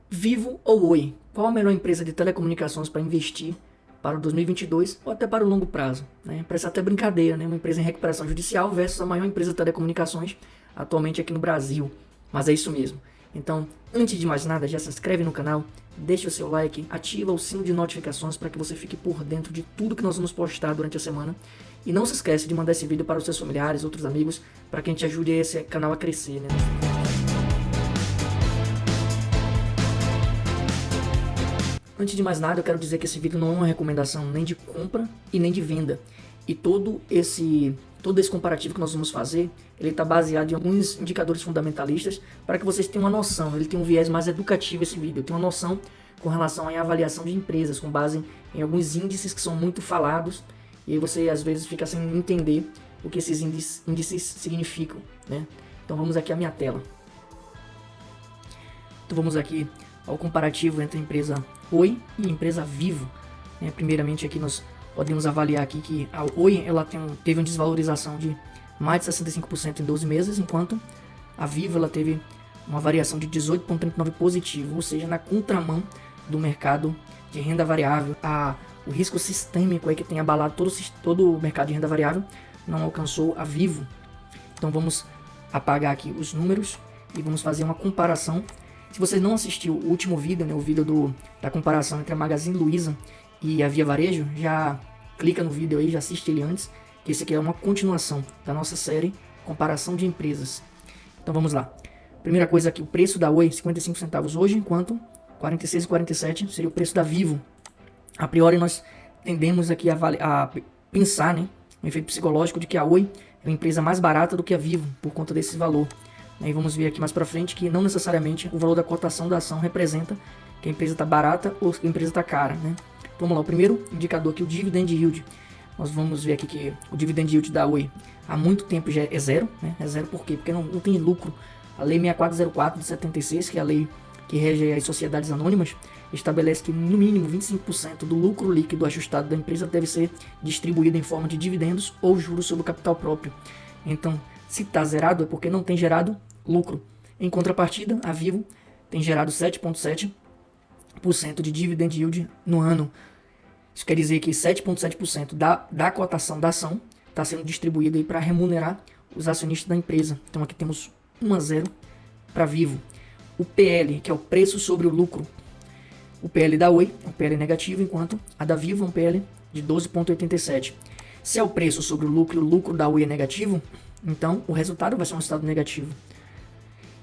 Vivo ou Oi? Qual a melhor empresa de telecomunicações para investir para o 2022 ou até para o longo prazo? Né? Parece até brincadeira, né? Uma empresa em recuperação judicial versus a maior empresa de telecomunicações atualmente aqui no Brasil. Mas é isso mesmo. Então, antes de mais nada, já se inscreve no canal, deixa o seu like, ativa o sino de notificações para que você fique por dentro de tudo que nós vamos postar durante a semana. E não se esquece de mandar esse vídeo para os seus familiares, outros amigos, para que a gente ajude esse canal a crescer, né? Antes de mais nada, eu quero dizer que esse vídeo não é uma recomendação nem de compra e nem de venda. E todo esse comparativo que nós vamos fazer, ele está baseado em alguns indicadores fundamentalistas para que vocês tenham uma noção. Ele tem um viés mais educativo esse vídeo. Tem uma noção com relação à avaliação de empresas, com base em alguns índices que são muito falados. E aí você às vezes fica sem entender o que esses índices significam, né? Então vamos aqui à minha tela. Então vamos aqui ao comparativo entre a empresa Oi e a empresa Vivo. Primeiramente aqui nós podemos avaliar aqui que a Oi ela teve uma desvalorização de mais de 65% em 12 meses, enquanto a Vivo ela teve uma variação de 18,39% positivo, ou seja, na contramão do mercado de renda variável. O risco sistêmico aí que tem abalado todo o mercado de renda variável não alcançou a Vivo. Então vamos apagar aqui os números e vamos fazer uma comparação. Se você não assistiu o último vídeo, né, o vídeo da comparação entre a Magazine Luiza e a Via Varejo, já clica no vídeo aí, já assiste ele antes, que esse aqui é uma continuação da nossa série Comparação de Empresas. Então vamos lá. Primeira coisa aqui, o preço da Oi, 55 centavos hoje, enquanto 46,47 seria o preço da Vivo. A priori nós tendemos aqui a pensar, né, um efeito psicológico de que a Oi é uma empresa mais barata do que a Vivo, por conta desse valor. E vamos ver aqui mais para frente que não necessariamente o valor da cotação da ação representa que a empresa está barata ou que a empresa está cara, né? Vamos lá, o primeiro indicador aqui, o Dividend Yield. Nós vamos ver aqui que o Dividend Yield da Oi há muito tempo já é zero, né? É zero por quê? Porque não tem lucro. A Lei 6404 de 76, que é a lei que rege as sociedades anônimas, estabelece que no mínimo 25% do lucro líquido ajustado da empresa deve ser distribuído em forma de dividendos ou juros sobre o capital próprio. Então, se está zerado é porque não tem gerado lucro. Em contrapartida, a Vivo tem gerado 7,7% de dividend yield no ano. Isso quer dizer que 7,7% da cotação da ação está sendo distribuído para remunerar os acionistas da empresa. Então aqui temos 1-0 para Vivo. O PL, que é o preço sobre o lucro. O PL da Oi é um PL negativo, enquanto a da Vivo é um PL de 12,87. Se é o preço sobre o lucro e o lucro da Oi é negativo, então o resultado vai ser um resultado negativo.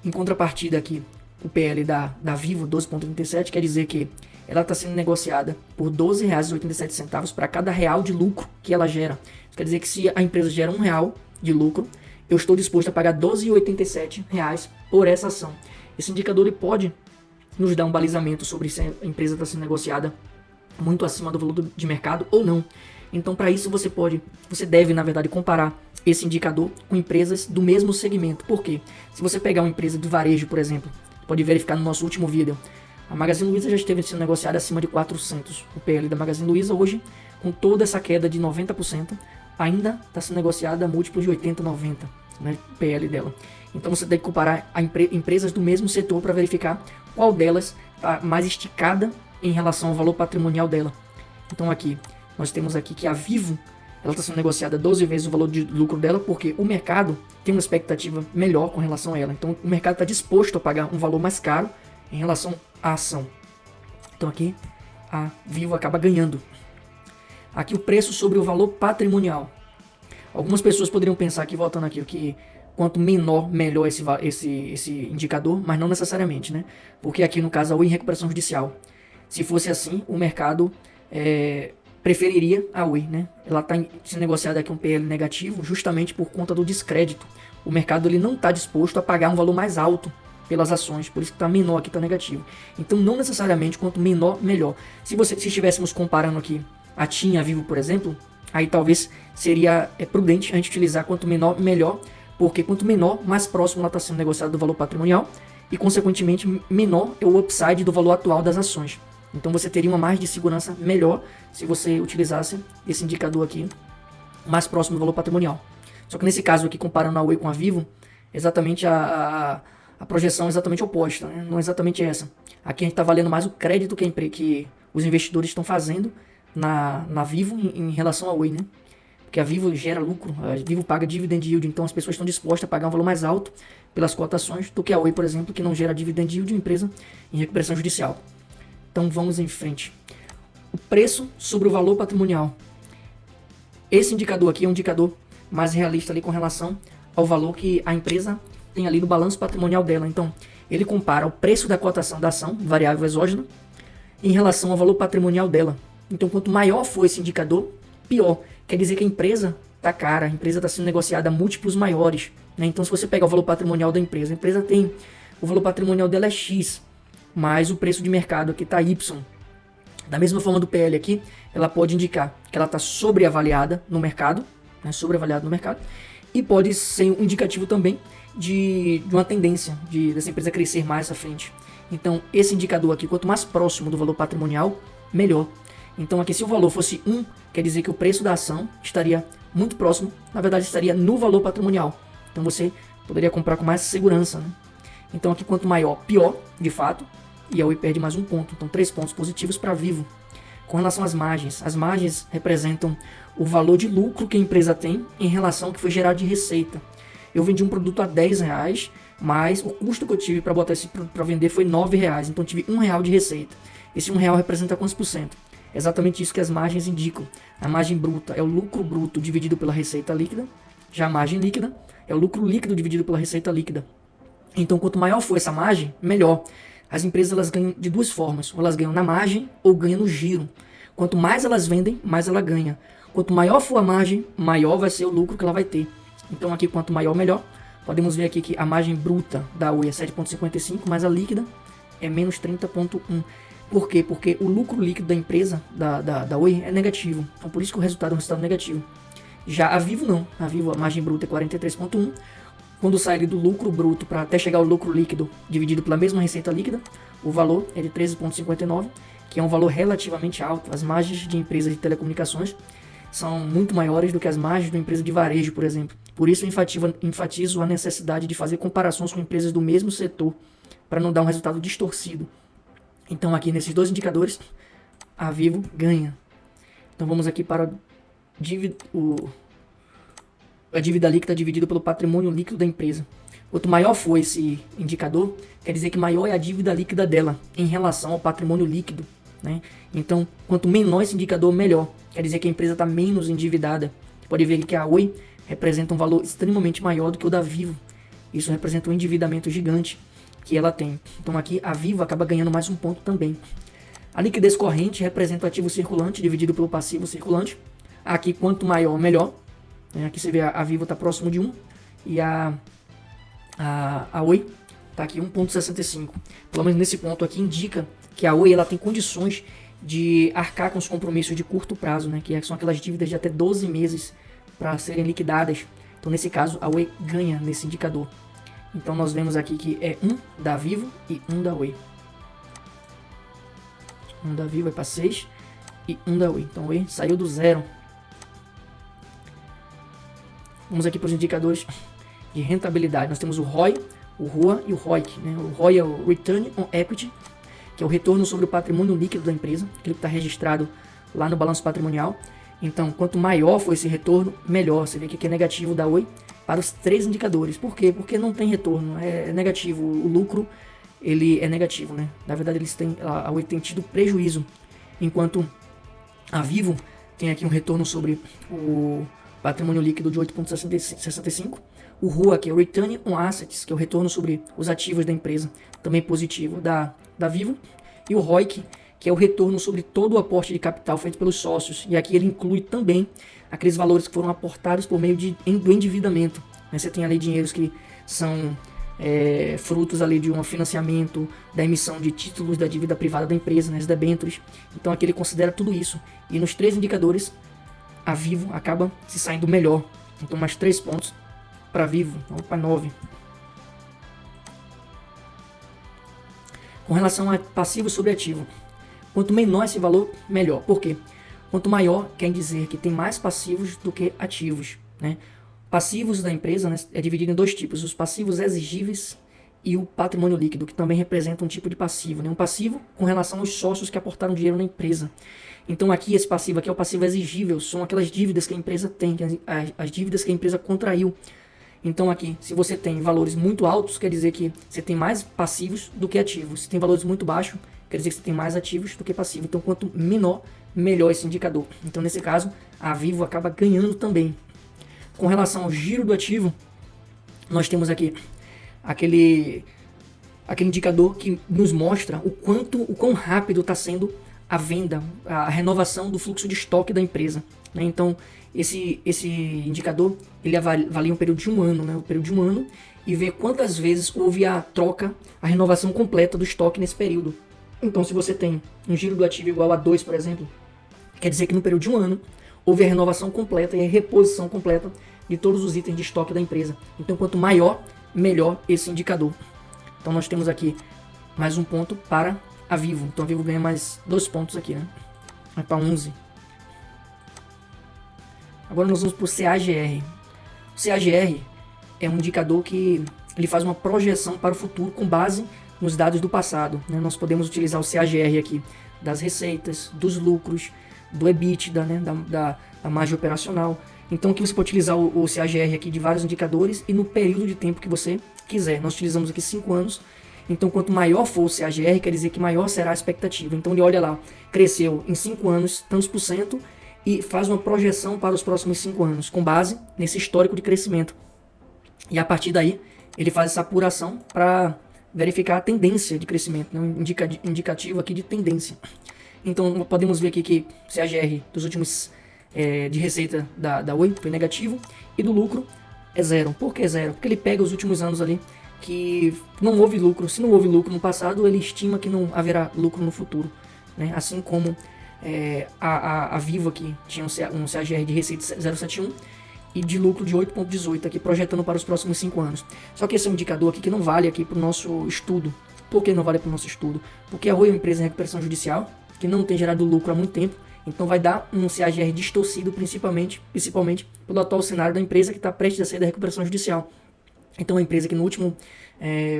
Em contrapartida aqui, o PL da Vivo, 12,37, quer dizer que ela está sendo negociada por R$ 12,87 para cada real de lucro que ela gera. Isso quer dizer que se a empresa gera R$1 de lucro, eu estou disposto a pagar R$ 12,87 por essa ação. Esse indicador ele pode nos dar um balizamento sobre se a empresa está sendo negociada muito acima do valor de mercado ou não. Então, para isso, você deve, na verdade, comparar esse indicador com empresas do mesmo segmento. Por quê? Se você pegar uma empresa de varejo, por exemplo, pode verificar no nosso último vídeo, a Magazine Luiza já esteve sendo negociada acima de 400. O PL da Magazine Luiza hoje, com toda essa queda de 90%, ainda está sendo negociada a múltiplos de 80, 90, né, o PL dela. Então você tem que comparar empresas do mesmo setor para verificar qual delas está mais esticada em relação ao valor patrimonial dela. Então aqui, nós temos aqui que a Vivo ela está sendo negociada 12 vezes o valor de lucro dela, porque o mercado tem uma expectativa melhor com relação a ela. Então o mercado está disposto a pagar um valor mais caro em relação à ação. Então aqui a Vivo acaba ganhando. Aqui o preço sobre o valor patrimonial. Algumas pessoas poderiam pensar aqui, voltando aqui, que quanto menor, melhor esse indicador, mas não necessariamente, né? Porque aqui no caso a Oi em recuperação judicial. Se fosse assim, o mercado preferiria a Oi, né? Ela está sendo negociada aqui um PL negativo justamente por conta do descrédito. O mercado ele não está disposto a pagar um valor mais alto pelas ações, por isso que está menor aqui, está negativo. Então não necessariamente quanto menor, melhor. Se estivéssemos comparando aqui a TIM e a Vivo, por exemplo, aí talvez seria prudente a gente utilizar quanto menor, melhor, porque quanto menor, mais próximo ela está sendo negociada do valor patrimonial e consequentemente menor é o upside do valor atual das ações. Então você teria uma margem de segurança melhor se você utilizasse esse indicador aqui mais próximo do valor patrimonial. Só que nesse caso aqui, comparando a Oi com a Vivo, exatamente a projeção é exatamente oposta, né? Não é exatamente essa. Aqui a gente está valendo mais o crédito que os investidores estão fazendo na Vivo em relação à Oi, né? Porque a Vivo gera lucro, a Vivo paga dividend yield, então as pessoas estão dispostas a pagar um valor mais alto pelas cotações do que a Oi, por exemplo, que não gera dividend yield de empresa em recuperação judicial. Então vamos em frente. O preço sobre o valor patrimonial. Esse indicador aqui é um indicador mais realista ali com relação ao valor que a empresa tem ali no balanço patrimonial dela. Então, ele compara o preço da cotação da ação, variável exógena, em relação ao valor patrimonial dela. Então, quanto maior for esse indicador, pior. Quer dizer que a empresa está cara, a empresa está sendo negociada a múltiplos maiores. Né? Então, se você pegar o valor patrimonial da empresa, a empresa tem, o valor patrimonial dela é X, mas o preço de mercado aqui está Y. Da mesma forma do PL aqui, ela pode indicar que ela está sobreavaliada no mercado, né? Sobreavaliada no mercado, e pode ser um indicativo também de uma tendência dessa empresa crescer mais à frente. Então, esse indicador aqui, quanto mais próximo do valor patrimonial, melhor. Então, aqui, se o valor fosse 1, quer dizer que o preço da ação estaria muito próximo, na verdade, estaria no valor patrimonial. Então, você poderia comprar com mais segurança. Né? Então, aqui, quanto maior, pior, de fato, e a Oi perde mais um ponto. Então, 3 pontos positivos para Vivo. Com relação às margens representam o valor de lucro que a empresa tem em relação ao que foi gerado de receita. Eu vendi um produto a R$10, mas o custo que eu tive para botar esse produto para vender foi R$9, então eu tive R$1 de receita. Esse R$1 representa quantos por cento? É exatamente isso que as margens indicam. A margem bruta é o lucro bruto dividido pela receita líquida, já a margem líquida é o lucro líquido dividido pela receita líquida. Então, quanto maior for essa margem, melhor. As empresas elas ganham de duas formas, ou elas ganham na margem ou ganham no giro. Quanto mais elas vendem, mais ela ganha. Quanto maior for a margem, maior vai ser o lucro que ela vai ter. Então aqui, quanto maior, melhor. Podemos ver aqui que a margem bruta da Oi é 7,55, mas a líquida é menos 30,1. Por quê? Porque o lucro líquido da empresa, da Oi, é negativo. Então por isso que o resultado é um resultado negativo. Já a Vivo não. A Vivo, a margem bruta é 43,1. Quando sai do lucro bruto para até chegar ao lucro líquido dividido pela mesma receita líquida, o valor é de 13,59, que é um valor relativamente alto. As margens de empresas de telecomunicações são muito maiores do que as margens de uma empresa de varejo, por exemplo. Por isso enfatizo a necessidade de fazer comparações com empresas do mesmo setor, para não dar um resultado distorcido. Então aqui nesses dois indicadores, a Vivo ganha. Então vamos aqui para a dívida líquida dividida pelo patrimônio líquido da empresa. Quanto maior for esse indicador, quer dizer que maior é a dívida líquida dela em relação ao patrimônio líquido. Né? Então, quanto menor esse indicador, melhor. Quer dizer que a empresa está menos endividada. Você pode ver que a Oi representa um valor extremamente maior do que o da Vivo. Isso representa um endividamento gigante que ela tem. Então aqui a Vivo acaba ganhando mais um ponto também. A liquidez corrente representa o ativo circulante dividido pelo passivo circulante. Aqui quanto maior, melhor. Aqui você vê a Vivo está próximo de 1 e a Oi está aqui 1,65. Pelo menos nesse ponto aqui indica que a Oi ela tem condições de arcar com os compromissos de curto prazo, né? Que são aquelas dívidas de até 12 meses para serem liquidadas. Então nesse caso a Oi ganha nesse indicador. Então nós vemos aqui que é 1 da Vivo e 1 da Oi. 1 da Vivo vai para 6 e 1 da Oi. Então a Oi saiu do zero. Vamos aqui para os indicadores de rentabilidade. Nós temos o ROI, o ROA e o ROIC. Né? O ROI é o Return on Equity, que é o retorno sobre o patrimônio líquido da empresa, aquilo que está registrado lá no balanço patrimonial. Então, quanto maior for esse retorno, melhor. Você vê que aqui é negativo da Oi para os três indicadores. Por quê? Porque não tem retorno, é negativo. O lucro ele é negativo. Né? Na verdade, a Oi tem tido prejuízo, enquanto a Vivo tem aqui um retorno sobre o patrimônio líquido de 8,65. O ROA, que é o Return on Assets, que é o retorno sobre os ativos da empresa, também positivo da Vivo. E o ROIC, que é o retorno sobre todo o aporte de capital feito pelos sócios. E aqui ele inclui também aqueles valores que foram aportados por meio do endividamento. Você tem ali dinheiros que são frutos ali de um financiamento, da emissão de títulos da dívida privada da empresa, né, as debêntures. Então aqui ele considera tudo isso. E nos três indicadores, a Vivo acaba se saindo melhor. Então mais 3 pontos para Vivo, vamos para 9. Com relação a passivo sobre ativo, quanto menor esse valor, melhor. Por quê? Quanto maior, quer dizer que tem mais passivos do que ativos. Né? Passivos da empresa, né, é dividido em dois tipos, os passivos exigíveis e o patrimônio líquido, que também representa um tipo de passivo, né? Um passivo com relação aos sócios que aportaram dinheiro na empresa. Então aqui esse passivo aqui é o passivo exigível, são aquelas dívidas que a empresa tem, as dívidas que a empresa contraiu. Então aqui, se você tem valores muito altos, quer dizer que você tem mais passivos do que ativos. Se tem valores muito baixos, quer dizer que você tem mais ativos do que passivos. Então quanto menor, melhor esse indicador. Então nesse caso, a Vivo acaba ganhando também. Com relação ao giro do ativo, nós temos aqui aquele indicador que nos mostra o quão rápido está sendo a venda, a renovação do fluxo de estoque da empresa, né? Então, esse indicador, ele avalia um período de um ano, né? Um período de um ano, e vê quantas vezes houve a troca, a renovação completa do estoque nesse período. Então, se você tem um giro do ativo igual a 2, por exemplo, quer dizer que no período de um ano, houve a renovação completa e a reposição completa de todos os itens de estoque da empresa. Então, quanto maior, melhor esse indicador. Então, nós temos aqui mais um ponto para a Vivo. Então, a Vivo ganha mais 2 pontos aqui, né? Vai para 11. Agora nós vamos para o CAGR. O CAGR é um indicador que ele faz uma projeção para o futuro com base nos dados do passado, né? Nós podemos utilizar o CAGR aqui das receitas, dos lucros, do EBITDA, né? da margem operacional. Então aqui você pode utilizar o CAGR aqui de vários indicadores e no período de tempo que você quiser. Nós utilizamos aqui 5 anos. Então quanto maior for o CAGR, quer dizer que maior será a expectativa. Então ele olha lá, cresceu em 5 anos tantos por cento e faz uma projeção para os próximos 5 anos, com base nesse histórico de crescimento. E a partir daí, ele faz essa apuração para verificar a tendência de crescimento, né? Um indicativo aqui de tendência. Então podemos ver aqui que o CAGR dos últimos de receita da Oi foi negativo e do lucro é 0. Por que 0? Porque ele pega os últimos anos ali que não houve lucro. Se não houve lucro no passado, ele estima que não haverá lucro no futuro, né? Assim como a Vivo aqui tinha um CAGR de receita 0,71 e de lucro de 8,18 aqui projetando para os próximos 5 anos. Só que esse é um indicador aqui que não vale aqui para o nosso estudo. Por que não vale para o nosso estudo? Porque a Oi é uma empresa em recuperação judicial que não tem gerado lucro há muito tempo, então vai dar um CAGR distorcido principalmente pelo atual cenário da empresa que está prestes a sair da recuperação judicial. Então a empresa que no último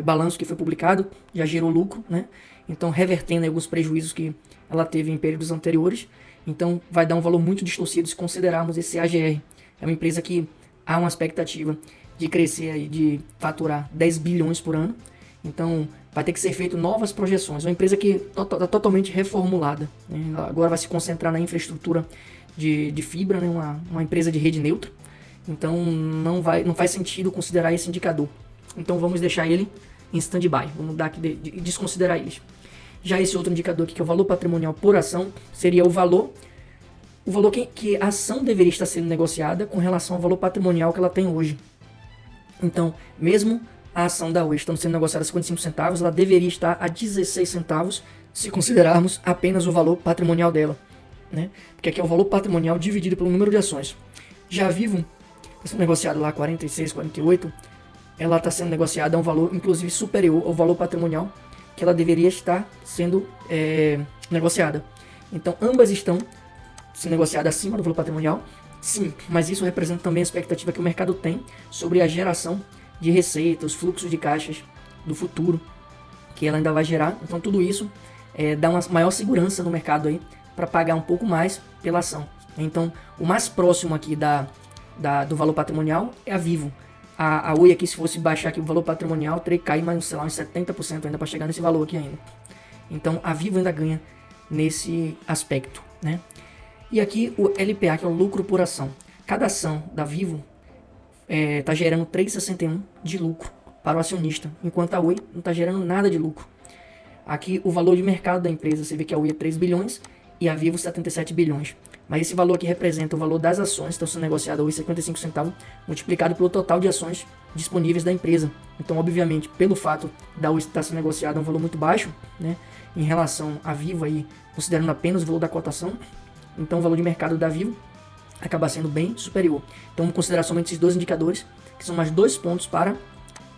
balanço que foi publicado já gerou lucro, né? Então revertendo alguns prejuízos que ela teve em períodos anteriores. Então vai dar um valor muito distorcido se considerarmos esse CAGR. É uma empresa que há uma expectativa de crescer aí, de faturar 10 bilhões por ano. Então vai ter que ser feito novas projeções. É uma empresa que está totalmente reformulada, né? Agora vai se concentrar na infraestrutura de fibra, né? Uma empresa de rede neutra. Então não faz sentido considerar esse indicador. Então vamos deixar ele em stand-by. Vamos dar aqui desconsiderar ele. Já esse outro indicador aqui, que é o valor patrimonial por ação, seria o valor que a ação deveria estar sendo negociada com relação ao valor patrimonial que ela tem hoje. Então, mesmo a ação da Oi estando sendo negociada a 55 centavos, ela deveria estar a 16 centavos se considerarmos apenas o valor patrimonial dela, né? Porque aqui é o valor patrimonial dividido pelo número de ações. Já a Vivo, está sendo negociada lá a 46, 48, ela está sendo negociada a um valor inclusive superior ao valor patrimonial que ela deveria estar sendo negociada. Então ambas estão sendo negociadas acima do valor patrimonial, sim, mas isso representa também a expectativa que o mercado tem sobre a geração de receita, os fluxos de caixas do futuro que ela ainda vai gerar. Então tudo isso dá uma maior segurança no mercado aí para pagar um pouco mais pela ação. Então o mais próximo aqui do valor patrimonial é a Vivo. A Oi aqui, se fosse baixar aqui o valor patrimonial, teria que cair mais, sei lá, uns 70% ainda para chegar nesse valor aqui ainda. Então a Vivo ainda ganha nesse aspecto, né? E aqui o LPA, que é o lucro por ação. Cada ação da Vivo está gerando 3,61 de lucro para o acionista, enquanto a Oi não está gerando nada de lucro. Aqui o valor de mercado da empresa, você vê que a Oi é 3 bilhões e a Vivo 77 bilhões. Mas esse valor aqui representa o valor das ações que estão sendo negociadas hoje, 55 centavos, multiplicado pelo total de ações disponíveis da empresa. Então, obviamente, pelo fato da Oi estar sendo negociada a um valor muito baixo, né, em relação à Vivo, aí, considerando apenas o valor da cotação, então o valor de mercado da Vivo acaba sendo bem superior. Então, vamos considerar somente esses dois indicadores, que são mais 2 pontos para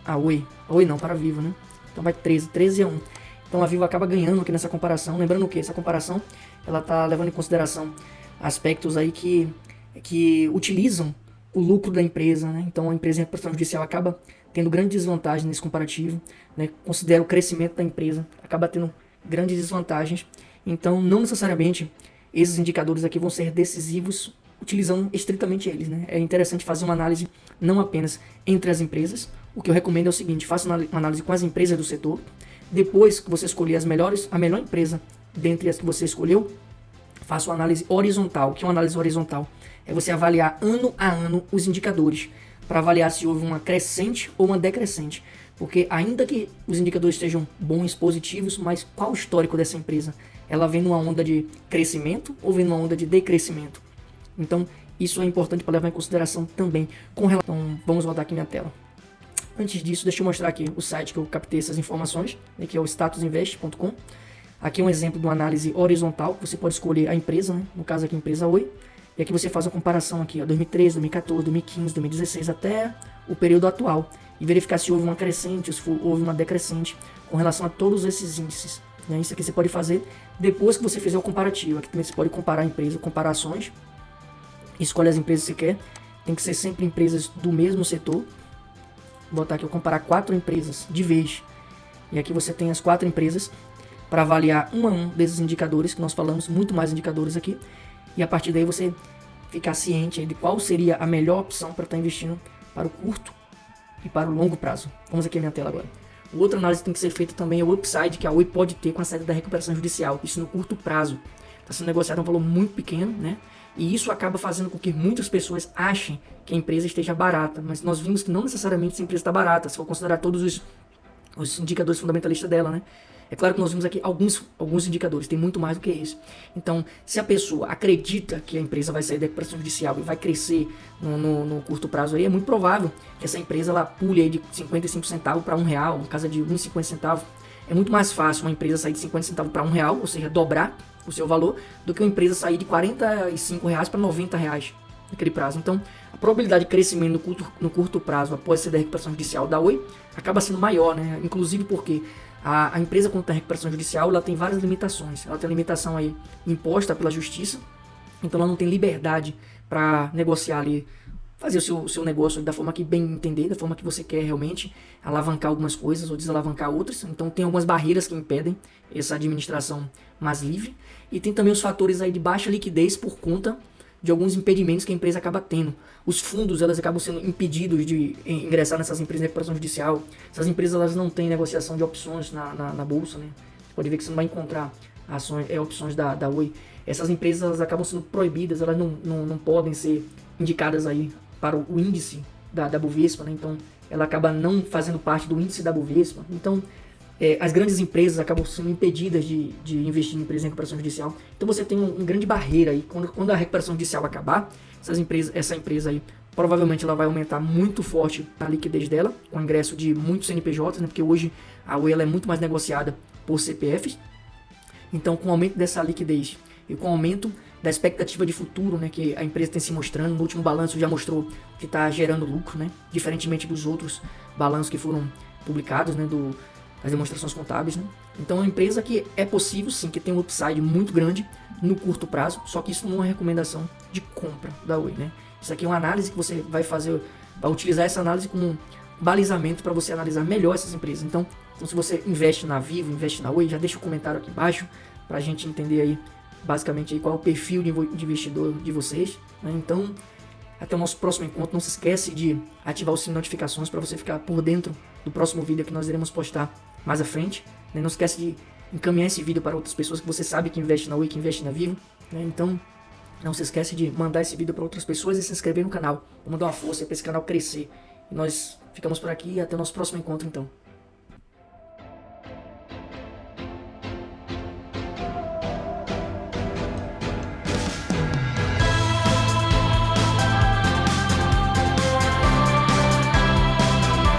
a Oi. A Oi não, para a Vivo, né? Então vai 13 a 1. Então a Vivo acaba ganhando aqui nessa comparação. Lembrando que essa comparação, ela está levando em consideração aspectos aí que utilizam o lucro da empresa, né? Então a empresa em recuperação judicial acaba tendo grande desvantagem nesse comparativo, né? Considera o crescimento da empresa, acaba tendo grandes desvantagens. Então, não necessariamente esses indicadores aqui vão ser decisivos utilizando estritamente eles, né? É interessante fazer uma análise não apenas entre as empresas. O que eu recomendo é o seguinte: faça uma análise com as empresas do setor. Depois que você escolher a melhor empresa dentre as que você escolheu, faça uma análise horizontal. O que é uma análise horizontal? É você avaliar ano a ano os indicadores, para avaliar se houve uma crescente ou uma decrescente. Porque ainda que os indicadores estejam bons, positivos, mas qual o histórico dessa empresa? Ela vem numa onda de crescimento ou vem numa onda de decrescimento? Então, isso é importante para levar em consideração também. Então, vamos voltar aqui minha tela. Antes disso, deixa eu mostrar aqui o site que eu captei essas informações, né, que é o statusinvest.com. Aqui é um exemplo de uma análise horizontal. Você pode escolher a empresa, né? No caso aqui a empresa Oi. E aqui você faz a comparação aqui, ó, 2013, 2014, 2015, 2016 até o período atual. E verificar se houve uma crescente, se houve uma decrescente com relação a todos esses índices. Né? Isso aqui você pode fazer depois que você fizer o comparativo. Aqui também você pode comparar a empresa, comparações. Escolhe as empresas que você quer. Tem que ser sempre empresas do mesmo setor. Vou botar aqui, eu comparar 4 empresas de vez. E aqui você tem as 4 empresas para avaliar um a um desses indicadores que nós falamos, muito mais indicadores aqui. E a partir daí você ficar ciente de qual seria a melhor opção para estar investindo para o curto e para o longo prazo. Vamos aqui à minha tela agora. Outra análise que tem que ser feita também é o upside que a Oi pode ter com a saída da recuperação judicial. Isso no curto prazo. Está sendo negociado um valor muito pequeno, né? E isso acaba fazendo com que muitas pessoas achem que a empresa esteja barata. Mas nós vimos que não necessariamente essa empresa está barata, se for considerar todos os indicadores fundamentalistas dela, né? É claro que nós vimos aqui alguns indicadores, tem muito mais do que isso. Então, se a pessoa acredita que a empresa vai sair da recuperação judicial e vai crescer no curto prazo aí, é muito provável que essa empresa ela pule aí de 55 centavos para R$1, no caso de 1,50 centavos. É muito mais fácil uma empresa sair de 50 centavos para R$1, ou seja, dobrar o seu valor, do que uma empresa sair de R$45 para R$90 naquele prazo. Então, a probabilidade de crescimento no curto prazo após sair da recuperação judicial da Oi acaba sendo maior, né? Inclusive porque a empresa, quando está em recuperação judicial, ela tem várias limitações. Ela tem a limitação aí imposta pela justiça, então ela não tem liberdade para negociar ali, fazer o seu negócio da forma que bem entender, da forma que você quer realmente, alavancar algumas coisas ou desalavancar outras. Então tem algumas barreiras que impedem essa administração mais livre. E tem também os fatores aí de baixa liquidez por conta de alguns impedimentos que a empresa acaba tendo. Os fundos, elas acabam sendo impedidos de ingressar nessas empresas de recuperação judicial. Essas empresas, elas não têm negociação de opções na bolsa, né? Você pode ver que você não vai encontrar opções da Oi. Essas empresas, elas acabam sendo proibidas, elas não podem ser indicadas aí para o índice da Bovespa, né? Então, ela acaba não fazendo parte do índice da Bovespa. Então, as grandes empresas acabam sendo impedidas de investir em empresas em recuperação judicial. Então você tem uma grande barreira aí. Quando a recuperação judicial acabar, essa empresa aí, provavelmente ela vai aumentar muito forte a liquidez dela, com o ingresso de muitos CNPJs, né? Porque hoje a Oi ela é muito mais negociada por CPFs. Então, com o aumento dessa liquidez e com o aumento da expectativa de futuro, né, que a empresa tem se mostrando, no último balanço já mostrou que está gerando lucro, né? Diferentemente dos outros balanços que foram publicados, né, as demonstrações contábeis, né? Então é uma empresa que é possível sim que tem um upside muito grande no curto prazo, só que isso não é uma recomendação de compra da Oi, né? Isso aqui é uma análise que você vai utilizar essa análise como um balizamento para você analisar melhor essas empresas. Então, se você investe na Vivo, investe na Oi, já deixa o comentário aqui embaixo para a gente entender aí basicamente aí qual é o perfil de investidor de vocês, né? Então, até o nosso próximo encontro. Não se esquece de ativar o sininho de notificações para você ficar por dentro do próximo vídeo que nós iremos postar mais à frente, né? Não esquece de encaminhar esse vídeo para outras pessoas que você sabe que investe na Oi, que investe na Vivo, né? Então, não se esquece de mandar esse vídeo para outras pessoas e se inscrever no canal. Vamos dar uma força para esse canal crescer. E nós ficamos por aqui e até o nosso próximo encontro então.